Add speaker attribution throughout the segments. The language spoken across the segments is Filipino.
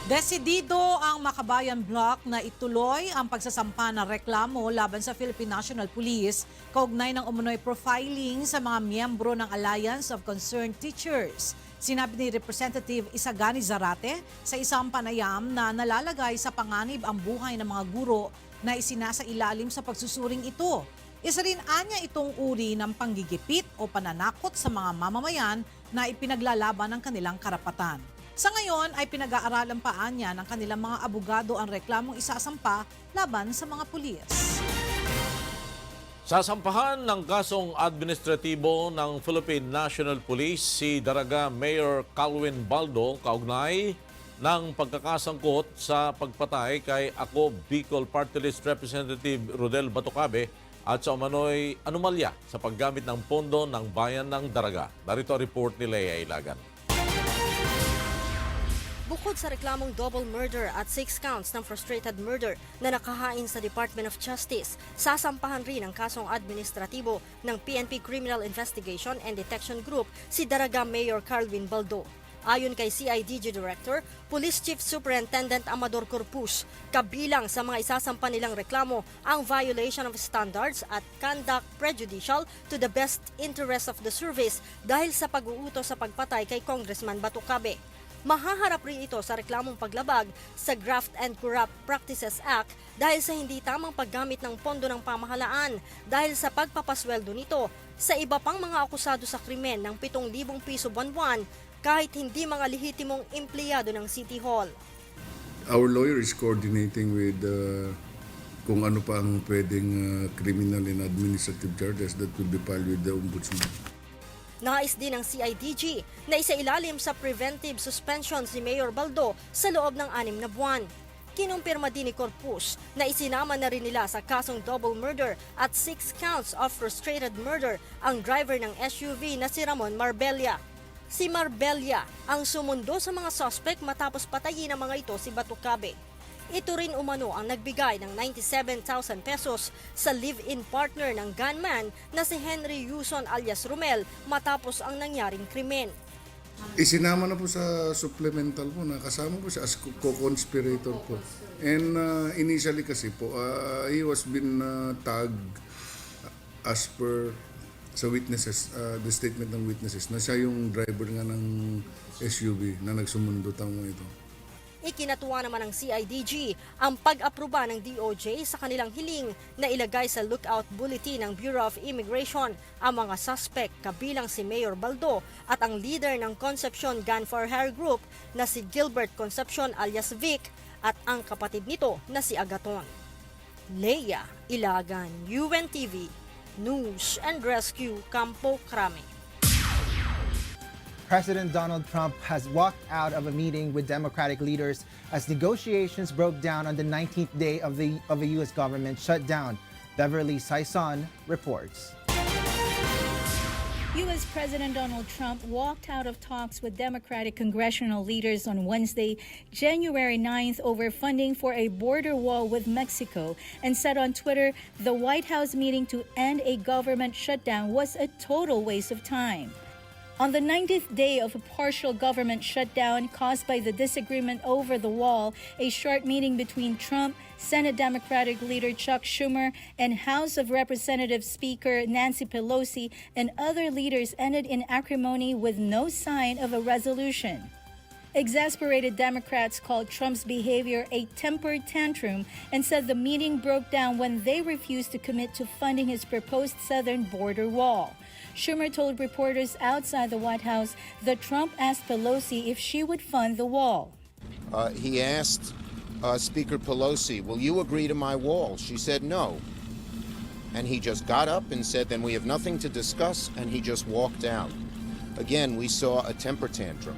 Speaker 1: Desidido ang Makabayan Bloc na ituloy ang pagsasampa ng reklamo laban sa Philippine National Police kaugnay ng umunoy profiling sa mga miyembro ng Alliance of Concerned Teachers. Sinabi ni Representative Isagani Zarate sa isang panayam na nalalagay sa panganib ang buhay ng mga guro na isinasailalim sa pagsusuring ito. Isa rin anya itong uri ng panggigipit o pananakot sa mga mamamayan na ipinaglalaban ng kanilang karapatan. Sa ngayon ay pinag-aaralan pa niya ng kanilang mga abogado ang reklamong isasampa laban sa mga pulis.
Speaker 2: Sasampahan ng kasong administratibo ng Philippine National Police si Daraga Mayor Calvin Baldo kaugnay ng pagkakasangkot sa pagpatay kay Ako Bicol Party List Representative Rodel Batucabe at sa umano'y anomalya sa paggamit ng pondo ng bayan ng Daraga. Narito ang report ni Lea Ilagan.
Speaker 3: Bukod sa reklamong double murder at 6 counts ng frustrated murder na nakahain sa Department of Justice, sasampahan rin ang kasong administratibo ng PNP Criminal Investigation and Detection Group si Daraga Mayor Calvin Baldo. Ayon kay CIDG Director, Police Chief Superintendent Amador Corpus, kabilang sa mga isasampa nilang reklamo ang violation of standards at conduct prejudicial to the best interest of the service dahil sa pag-uutos sa pagpatay kay Congressman Batucabe. Mahaharap rin ito sa reklamong paglabag sa Graft and Corrupt Practices Act dahil sa hindi tamang paggamit ng pondo ng pamahalaan dahil sa pagpapasweldo nito sa iba pang mga akusado sa krimen ng 7,000 piso buwan-buwan kahit hindi mga lehitimong empleyado ng City Hall.
Speaker 4: Our lawyer is coordinating with kung ano pa ang pwedeng criminal and administrative charges that will be filed with the Ombudsman.
Speaker 3: Nais din ng CIDG na isailalim sa preventive suspension si Mayor Baldo sa loob ng 6 na buwan. Kinumpirma din ni Corpus na isinama na rin nila sa kasong double murder at 6 counts of frustrated murder ang driver ng SUV na si Ramon Marbella. Si Marbella ang sumundo sa mga suspect matapos patayin ng mga ito si Batucabe. Ito rin umano ang nagbigay ng 97,000 pesos sa live-in partner ng gunman na si Henry Yuson alias Romel matapos ang nangyaring krimen.
Speaker 4: Isinama na po sa supplemental po na kasama po siya as co-conspirator po. And initially kasi po, he was been tagged as per sa witnesses, the statement ng witnesses na siya yung driver nga ng SUV na nagsumundo tamo ito.
Speaker 3: Ikinatuwa naman ng CIDG ang pag-aproba ng DOJ sa kanilang hiling na ilagay sa lookout bulletin ng Bureau of Immigration ang mga suspect kabilang si Mayor Baldo at ang leader ng Concepcion Gun for Hire Group na si Gilbert Concepcion alias Vic at ang kapatid nito na si Agaton. Lea Ilagan, UNTV, News and Rescue, Campo Crame.
Speaker 5: President Donald Trump has walked out of a meeting with Democratic leaders as negotiations broke down on the 19th day of a U.S. government shutdown. Beverly Saison reports.
Speaker 6: U.S. President Donald Trump walked out of talks with Democratic congressional leaders on Wednesday, January 9th, over funding for a border wall with Mexico, and said on Twitter the White House meeting to end a government shutdown was a total waste of time. On the 90th day of a partial government shutdown caused by the disagreement over the wall, a short meeting between Trump, Senate Democratic leader Chuck Schumer, and House of Representatives Speaker Nancy Pelosi and other leaders ended in acrimony with no sign of a resolution. Exasperated Democrats called Trump's behavior a temper tantrum and said the meeting broke down when they refused to commit to funding his proposed southern border wall. Schumer told reporters outside the White House that Trump asked Pelosi if she would fund the wall.
Speaker 7: He asked Speaker Pelosi, will you agree to my wall? She said no. And he just got up and said, then we have nothing to discuss, and he just walked out. Again, we saw a temper tantrum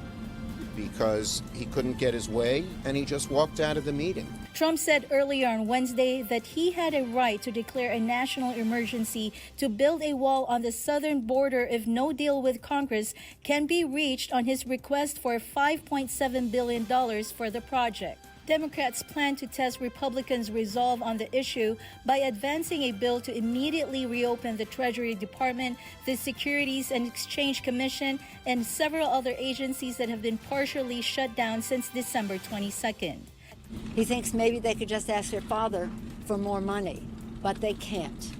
Speaker 7: because he couldn't get his way, and he just walked out of the meeting.
Speaker 6: Trump said earlier on Wednesday that he had a right to declare a national emergency to build a wall on the southern border if no deal with Congress can be reached on his request for $5.7 billion for the project. Democrats plan to test Republicans' resolve on the issue by advancing a bill to immediately reopen the Treasury Department, the Securities and Exchange Commission, and several other agencies that have been partially shut down since December 22nd.
Speaker 8: He thinks maybe they could just ask their father for more money, but they can't.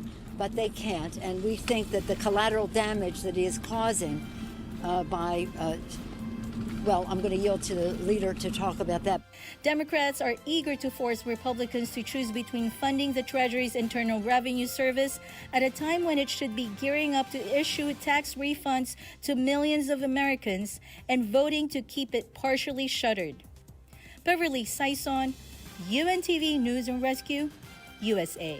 Speaker 8: And we think that the collateral damage that he is causing I'm going to yield to the leader to talk about that.
Speaker 6: Democrats are eager to force Republicans to choose between funding the Treasury's Internal Revenue Service at a time when it should be gearing up to issue tax refunds to millions of Americans and voting to keep it partially shuttered. Beverly Sison, UNTV News and Rescue, USA.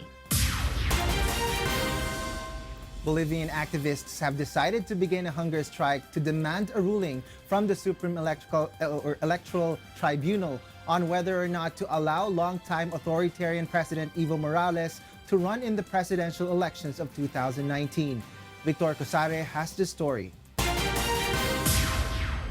Speaker 5: Bolivian activists have decided to begin a hunger strike to demand a ruling from the Supreme Electoral Tribunal on whether or not to allow longtime authoritarian President Evo Morales to run in the presidential elections of 2019. Victor Cosare has the story.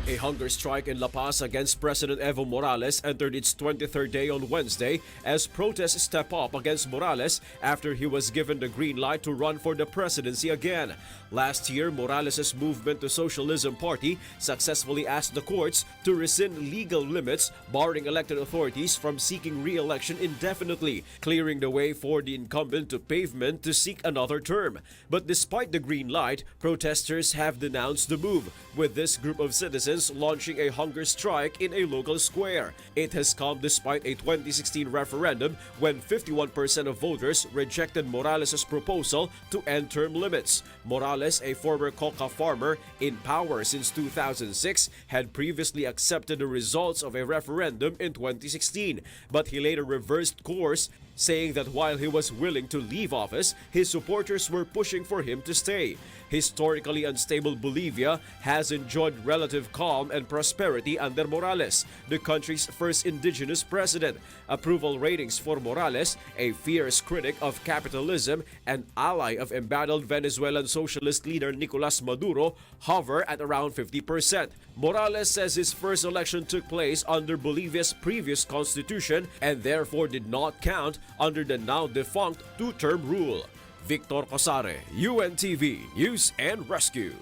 Speaker 9: A hunger strike in La Paz against President Evo Morales entered its 23rd day on Wednesday as protests step up against Morales after he was given the green light to run for the presidency again. Last year, Morales' movement, the Socialism Party, successfully asked the courts to rescind legal limits barring elected authorities from seeking re-election indefinitely, clearing the way for the incumbent to pavement to seek another term. But despite the green light, protesters have denounced the move, with this group of citizens launching a hunger strike in a local square. It has come despite a 2016 referendum when 51% of voters rejected Morales' proposal to end term limits. Morales, a former coca farmer in power since 2006, had previously accepted the results of a referendum in 2016, but he later reversed course, saying that while he was willing to leave office, his supporters were pushing for him to stay. Historically unstable Bolivia has enjoyed relative calm and prosperity under Morales, the country's first indigenous president. Approval ratings for Morales, a fierce critic of capitalism and ally of embattled Venezuelan socialist leader Nicolas Maduro, hover at around 50%. Morales says his first election took place under Bolivia's previous constitution and therefore did not count under the now defunct two-term rule. Victor Cosare, UNTV News and Rescue.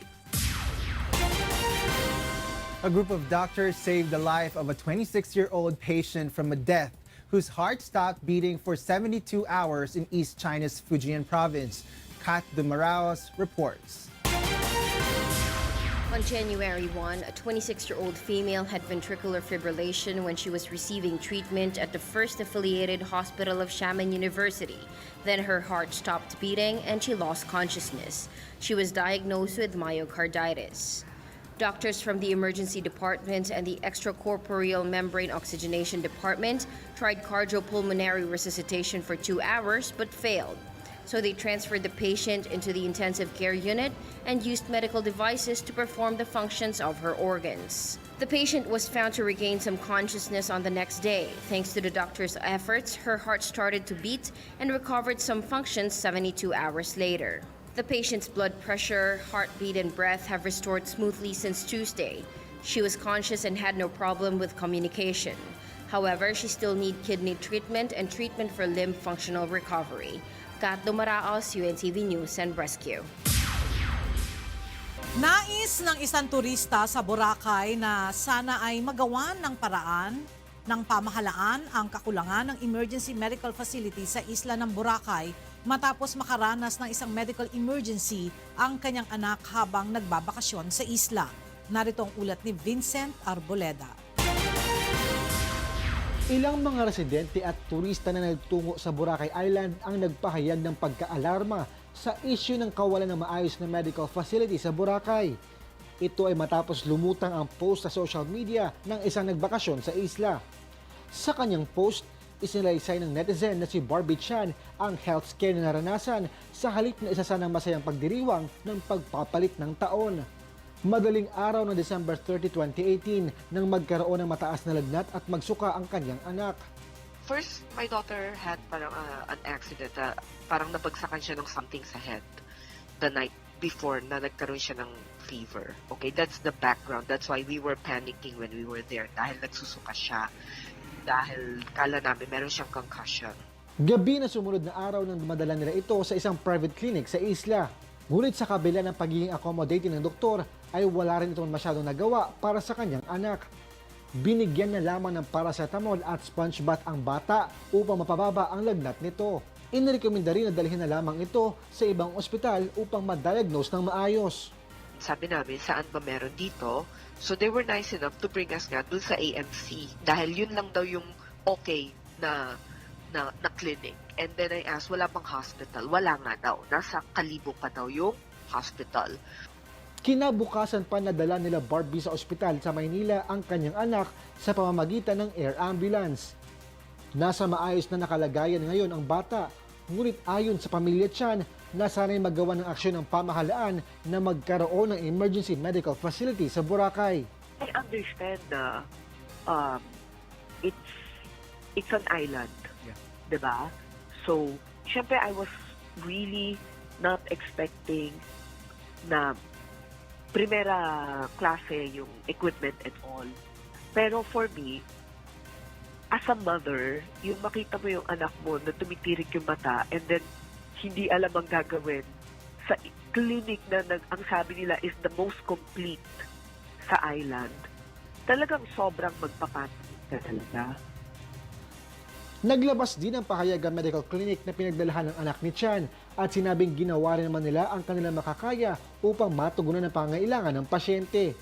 Speaker 5: A group of doctors saved the life of a 26-year-old patient from a death whose heart stopped beating for 72 hours in East China's Fujian province. Kat de Maraos reports.
Speaker 10: On January 1, a 26-year-old female had ventricular fibrillation when she was receiving treatment at the first affiliated hospital of Xiamen University. Then her heart stopped beating and she lost consciousness. She was diagnosed with myocarditis. Doctors from the emergency department and the extracorporeal membrane oxygenation department tried cardiopulmonary resuscitation for 2 hours but failed. So they transferred the patient into the intensive care unit and used medical devices to perform the functions of her organs. The patient was found to regain some consciousness on the next day. Thanks to the doctor's efforts, her heart started to beat and recovered some functions 72 hours later. The patient's blood pressure, heartbeat, and breath have restored smoothly since Tuesday. She was conscious and had no problem with communication. However, she still needs kidney treatment and treatment for limb functional recovery. Kat de Maraos, UNTV News and Rescue.
Speaker 1: Nais ng isang turista sa Boracay na sana ay magawan ng paraan ng pamahalaan ang kakulangan ng emergency medical facility sa isla ng Boracay matapos makaranas ng isang medical emergency ang kanyang anak habang nagbabakasyon sa isla. Narito ang ulat ni Vincent Arboleda.
Speaker 11: Ilang mga residente at turista na nagtungo sa Boracay Island ang nagpahayag ng pagka-alarma sa issue ng kawalan ng maayos na medical facility sa Boracay. Ito ay matapos lumutang ang post sa social media ng isang nagbakasyon sa isla. Sa kanyang post, isinalaysay ng netizen na si Barbie Chan ang health scare na naranasan sa halip na isa sanang masayang pagdiriwang ng pagpapalit ng taon. Madaling araw ng December 30, 2018 nang magkaroon ng mataas na lagnat at magsuka ang kanyang anak.
Speaker 12: First, my daughter had parang an accident. Parang nabagsakan siya ng something sa head the night before na nagkaroon siya ng fever. Okay, that's the background. That's why we were panicking when we were there dahil nagsusuka siya. dahil kala namin meron siyang concussion.
Speaker 11: Gabi na sumunod na araw nang dumadala nila ito sa isang private clinic sa isla. Ngunit sa kabila ng pagiging accommodating ng doktor ay wala rin itong masyadong nagawa para sa kanyang anak. Binigyan na lamang ng paracetamol at sponge bath ang bata upang mapababa ang lagnat nito. Inirekomenda rin na dalhin na lamang ito sa ibang ospital upang ma-diagnose ng maayos.
Speaker 12: Sabi namin, saan ba meron dito? So they were nice enough to bring us nga dun sa AMC dahil yun lang daw yung okay na clinic. And then I asked, wala bang hospital? Wala nga daw. Nasa Kalibo pa daw yung hospital.
Speaker 11: Kinabukasan pa nadala nila Barbie sa ospital sa Maynila ang kanyang anak sa pamamagitan ng air ambulance. Nasa maayos na nakalagayan ngayon ang bata, ngunit ayon sa pamilya Chan, na sana'y magawa ng aksyon ng pamahalaan na magkaroon ng emergency medical facility sa Boracay.
Speaker 12: I understand na it's an island, diba? So, syempre I was really not expecting na primera klase yung equipment and all. Pero for me, as a mother, yung makita mo yung anak mo na tumitirik yung mata and then hindi alam ang gagawin sa clinic na ang sabi nila is the most complete sa island, talagang sobrang magpapanik ka talaga.
Speaker 11: Naglabas din ang pahayag ang medical clinic na pinagdalahan ng anak ni Chan at sinabing ginawa rin naman nila ang kanilang makakaya upang matugunan ang pangailangan ng pasyente.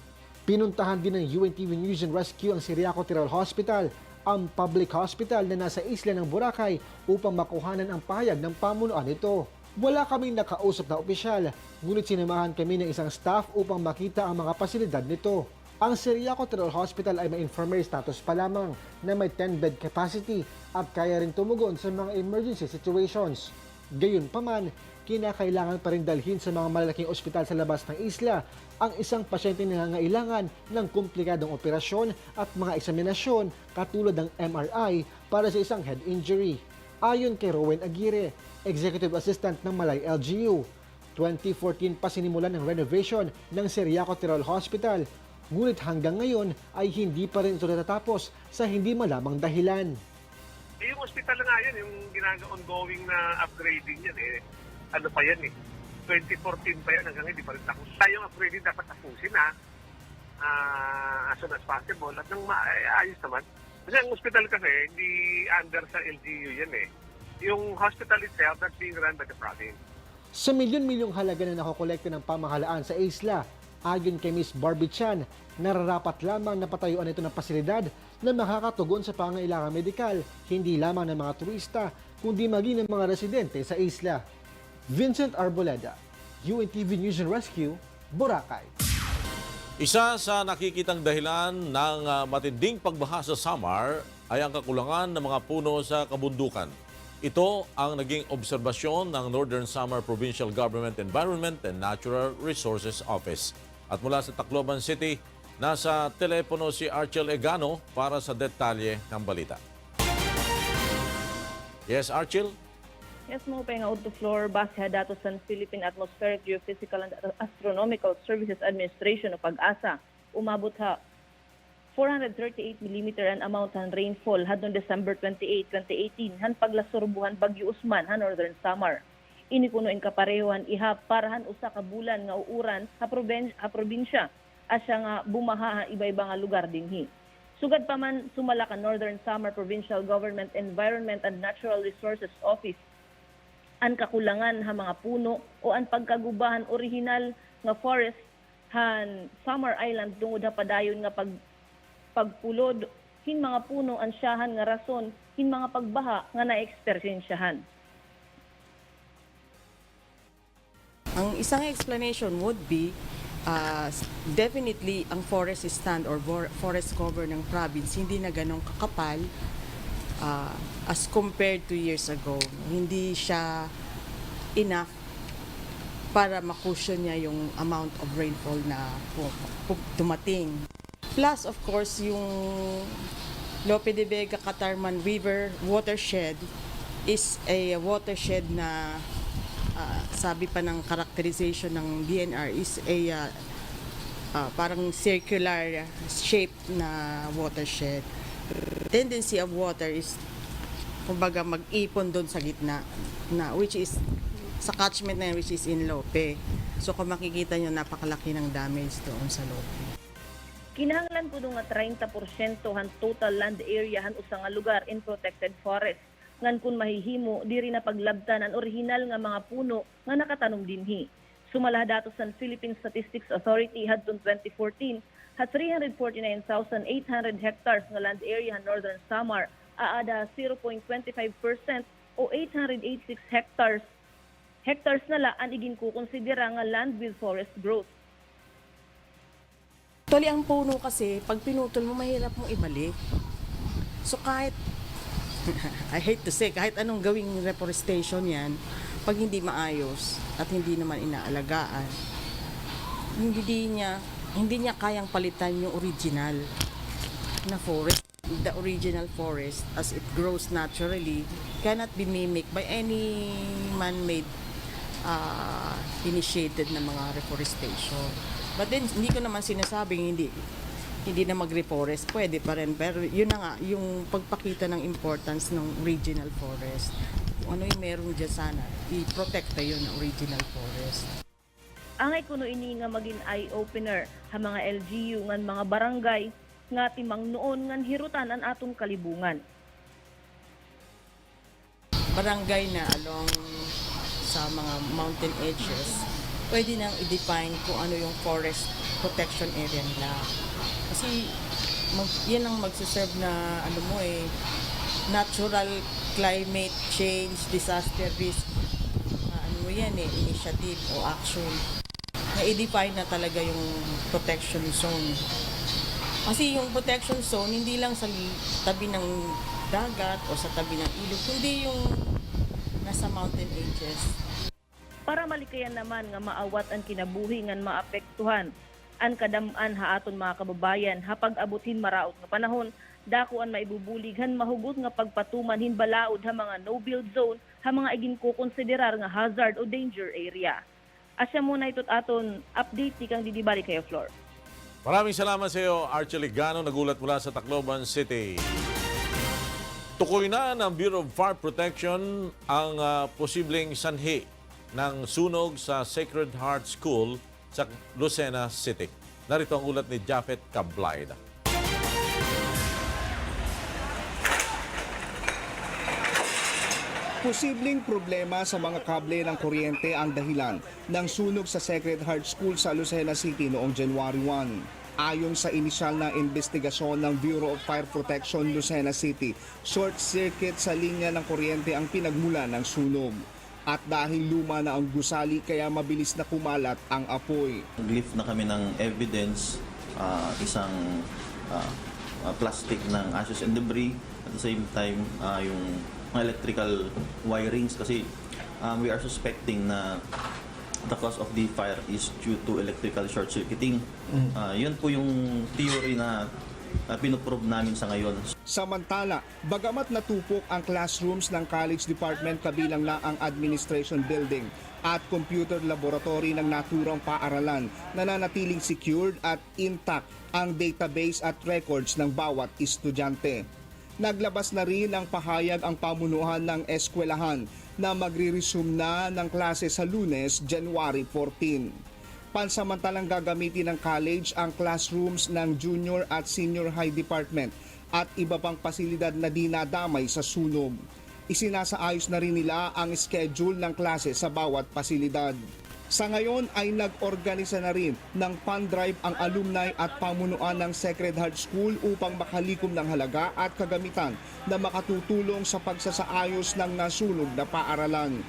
Speaker 11: Pinuntahan din ng UNTV News and Rescue ang Ciriaco Teral Hospital, ang public hospital na nasa isla ng Boracay upang makuhanan ang pahayag ng pamunuan nito. Wala kaming nakausap na opisyal, ngunit sinamahan kami ng isang staff upang makita ang mga pasilidad nito. Ang Ciriaco Teral Hospital ay may infirmary status pa lamang na may 10-bed capacity at kaya rin tumugon sa mga emergency situations. Gayunpaman, kinakailangan pa rin dalhin sa mga malalaking ospital sa labas ng isla ang isang pasyente na nangangailangan ng komplikadong operasyon at mga eksaminasyon katulad ng MRI para sa isang head injury. Ayon kay Rowan Aguirre, Executive Assistant ng Malay LGU, 2014 pa sinimulan ng renovation ng Ciriaco Teral Hospital. Ngunit hanggang ngayon ay hindi pa rin ito natatapos sa hindi malamang dahilan.
Speaker 13: Yung hospital na nga yan, yung ongoing na upgrading yan ano pa yan 2014 pa yan hanggang hindi pa rin tapos. Tayong upgrading dapat tapusin as soon as possible at nang maayos naman. Kasi ang hospital kasi hindi under sa LGU yan Yung hospital itself that's being run by the province.
Speaker 11: Sa milyon-milyong halaga na nakokolekta ng pamahalaan sa isla, ayon kay Ms. Barbie Chan, nararapat lamang na patayuan ito ng pasilidad na makakatugon sa pangailangan medikal, hindi lamang ng mga turista, kundi maging ng mga residente sa isla. Vincent Arboleda, UNTV News and Rescue, Boracay.
Speaker 2: Isa sa nakikitang dahilan ng matinding pagbaha sa Samar ay ang kakulangan ng mga puno sa kabundukan. Ito ang naging obserbasyon ng Northern Samar Provincial Government Environment and Natural Resources Office. At mula sa Tacloban City, nasa telepono si Archel Egano para sa detalye ng balita. Yes, Archel?
Speaker 14: Yes, mo pa out the floor, base datos ng Philippine Atmospheric Geophysical and Astronomical Services Administration o PAG-ASA, umabot 438 mm ang amount ng rainfall hadtong December 28, 2018 han paglasorbuhan Bagyo Usman han Northern Samar. Ini kuno in kaparehuan ihap parahan usa ka bulan nga uuran sa probinsya asya nga bumaha iba-iba nga lugar dinhi. Sugad pa man sumala ka Northern Samar Provincial Government Environment and Natural Resources Office ang kakulangan ha mga puno o ang pagkagubahan original nga forest han Samar Island tungod ha padayon nga pagpulod hin mga puno ang siyahan nga rason hin mga pagbaha nga na-eksperyensyahan.
Speaker 15: Ang isang explanation would be definitely ang forest stand or forest cover ng province hindi na ganong kakapal as compared to years ago. Hindi siya enough para makusyon niya yung amount of rainfall na dumating. Plus, of course, yung Lope de Vega Catarman River watershed is a watershed na sabi pa ng characterization ng DNR is a parang circular shape na watershed. tendency of water is kumbaga mag-ipon doon sa gitna na which is sa catchment na yun, which is in Lope. So kung makikita nyo, napakalaki ng damage doon sa Lope.
Speaker 14: Kinahanglan po nga 30% han total land area han usa nga lugar in protected forest. Ngan kun mahihimo diri na paglabtan ang original nga mga puno nga nakatanom dinhi. Sumala datos sa Philippine Statistics Authority hadtong 2014 ha 349,800 hectares nga land area han Northern Samar aada 0.25% o 886 hectares nala ang igin ko konsidera nga land with forest growth.
Speaker 15: Actually, ang puno kasi, pag pinutol mo, mahirap mong ibalik. So kahit, I hate to say, kahit anong gawing reforestation yan, pag hindi maayos at hindi naman inaalagaan, hindi niya kayang palitan yung original na forest. The original forest, as it grows naturally, cannot be mimicked by any man-made initiated na mga reforestation. But then, hindi ko naman sinasabing hindi na mag-reforest. Pwede pa rin. Pero yun na nga, yung pagpakita ng importance ng original forest. Kung ano yung meron dyan sana, i-protecta yun ang original forest.
Speaker 14: Angay kuno ini nga maging eye-opener ha mga LGU ngan mga barangay nga timang noon ngan hirutan ang atong kalibungan.
Speaker 15: Barangay na along sa mga mountain edges, pwede nang i-define kung ano yung forest protection area nila. Kasi yan ang magsiserve na natural climate change, disaster risk, initiative o action. Na i-define na talaga yung protection zone. Kasi yung protection zone, hindi lang sa tabi ng dagat o sa tabi ng ilog, kundi yung nasa mountain edges.
Speaker 14: Para malikayan naman nga maawat ang kinabuhi ngan maapektuhan ang kadam-an ha aton mga kababayan ha pag-abutin maraot nga panahon dako an maibubulighan mahugot nga pagpatuman hinbalaod ha mga no-build zone ha mga igin ko konsiderar nga hazard o danger area. Asya muna itot aton update ni kang didibali kayo Flor.
Speaker 2: Maraming salamat sa iyo, Archie Ligano, nagulat mula sa Tacloban City. Tukoy na ng Bureau of Fire Protection ang posibleng sanhi ng sunog sa Sacred Heart School sa Lucena City. Narito ang ulat ni Japhet Cablaida.
Speaker 16: Posibleng problema sa mga kable ng kuryente ang dahilan ng sunog sa Sacred Heart School sa Lucena City noong January 1. Ayon sa inisyal na investigasyon ng Bureau of Fire Protection Lucena City, short circuit sa linya ng kuryente ang pinagmulan ng sunog. At dahil luma na ang gusali kaya mabilis na kumalat ang apoy.
Speaker 17: Nag-lift na kami ng evidence, isang plastic ng ashes and debris. At the same time, yung electrical wirings kasi we are suspecting na the cause of the fire is due to electrical short circuiting. Yun po yung theory na pinuprove namin sa ngayon.
Speaker 16: Samantala, bagamat natupok ang classrooms ng college department kabilang na ang administration building at computer laboratory ng naturang paaralan, nananatiling secured at intact ang database at records ng bawat estudyante. Naglabas na rin ang pahayag ang pamunuan ng eskwelahan na magre-resume na ng klase sa Lunes, January 14. Pansamantalang gagamitin ng college ang classrooms ng junior at senior high department at iba pang pasilidad na dinadamay sa sunog. Isinasaayos na rin nila ang schedule ng klase sa bawat pasilidad. Sa ngayon ay nag-organisa na rin ng fund drive ang alumni at pamunuan ng Sacred Heart School upang makalikom ng halaga at kagamitan na makatutulong sa pagsasaayos ng nasunog na paaralan.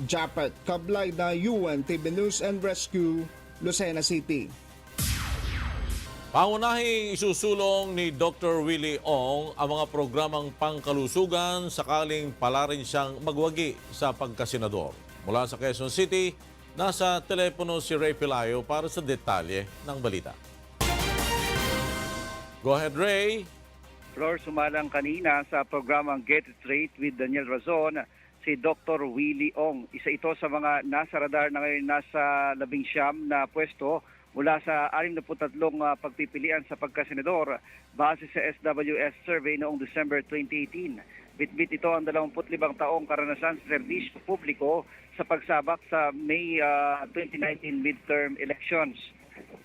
Speaker 16: Japhet Cablaida, UNTV News and Rescue, Lucena City.
Speaker 2: Pangunahing isusulong ni Dr. Willie Ong ang mga programang pangkalusugan sakaling pala rin siyang magwagi sa pagkasenador. Mula sa Quezon City, nasa telepono si Ray Pelayo para sa detalye ng balita. Go ahead, Ray.
Speaker 18: Flor, sumalang kanina sa programang Get It Straight with Daniel Razon, si Dr. Willie Ong. Isa ito sa mga nasa radar na ngayon nasa 19 na pwesto mula sa 63 pagpipilian sa pagkasenador base sa SWS survey noong December 2018. Bitbit ito ang 25 taong karanasan sa serbisyo publiko sa pagsabak sa May 2019 midterm elections.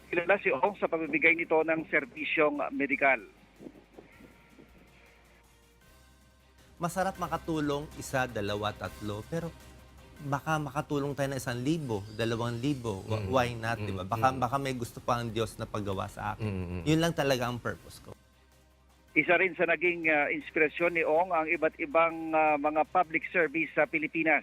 Speaker 18: Kilala si Ong sa pagbibigay nito ng serbisyong medikal.
Speaker 19: Masarap makatulong 1, 2, 3, pero baka makatulong tayo ng 1,000, 2,000. Why not, di ba? Baka may gusto pa ang Diyos na paggawa sa akin. Yun lang talaga ang purpose ko.
Speaker 18: Isa rin sa naging inspirasyon ni Ong ang iba't ibang mga public service sa Pilipinas.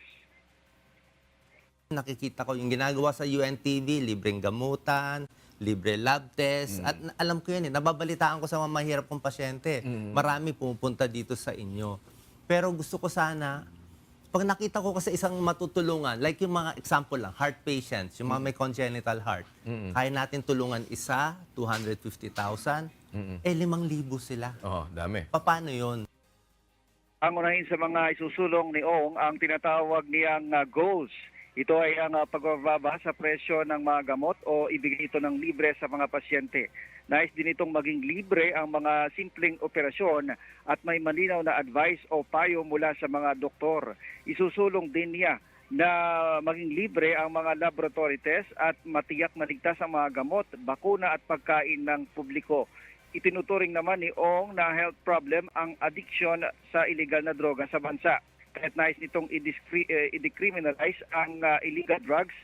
Speaker 19: Nakikita ko yung ginagawa sa UNTV, libreng gamutan, libre lab test. At alam ko yun, nababalitaan ko sa mga mahirap kong pasyente. Marami pumupunta dito sa inyo. Pero gusto ko sana, pag nakita ko kasi isang matutulungan, like yung mga example lang, heart patients, yung mga may congenital heart, kaya natin tulungan isa, 250,000, 5,000 sila.
Speaker 2: Dami.
Speaker 19: Paano yun?
Speaker 18: Ang unahin sa mga isusulong ni Ong ang tinatawag niyang goals. Ito ay ang pagbababa sa presyo ng mga gamot o ibigay ito ng libre sa mga pasyente. Nais din itong maging libre ang mga simpleng operasyon at may malinaw na advice o payo mula sa mga doktor. Isusulong din niya na maging libre ang mga laboratory test at matiyak na ligtas ang mga gamot, bakuna at pagkain ng publiko. Itinuturing naman ni Ong na health problem ang addiction sa illegal na droga sa bansa. Kahit nais nitong i-decriminalize ang illegal drugs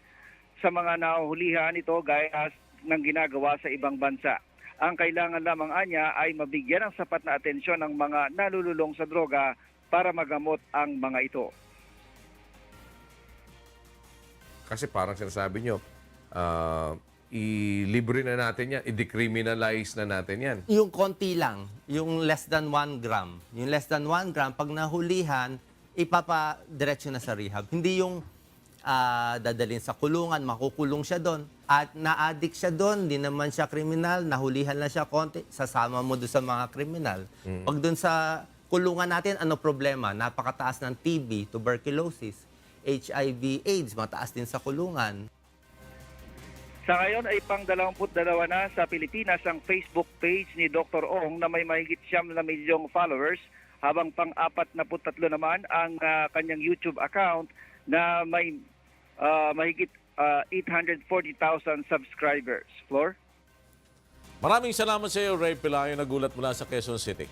Speaker 18: sa mga nahuhulihan ito gaya ng ginagawa sa ibang bansa. Ang kailangan lamang anya ay mabigyan ng sapat na atensyon ng mga nalululong sa droga para magamot ang mga ito.
Speaker 2: Kasi parang sinasabi nyo, i-libre na natin yan, i-decriminalize na natin yan.
Speaker 19: Yung konti lang, yung less than 1 gram. Yung less than 1 gram, pag nahulihan, ipapadiretso na sa rehab. Hindi yung dadalhin sa kulungan, makukulong siya doon. At na-addict siya doon, di naman siya kriminal, nahulihan lang siya konti, sasama mo doon sa mga kriminal. Pag doon sa kulungan natin, ano problema? Napakataas ng TB, tuberculosis, HIV, AIDS, mataas din sa kulungan.
Speaker 18: Sa ngayon ay pang 22 na sa Pilipinas ang Facebook page ni Dr. Ong na may mahigit 9 milyong followers, habang pang-43 naman ang kanyang YouTube account na may mahigit 840,000 subscribers. Flor?
Speaker 2: Maraming salamat sa iyo, Ray Pelayo, nagulat mula sa Quezon City.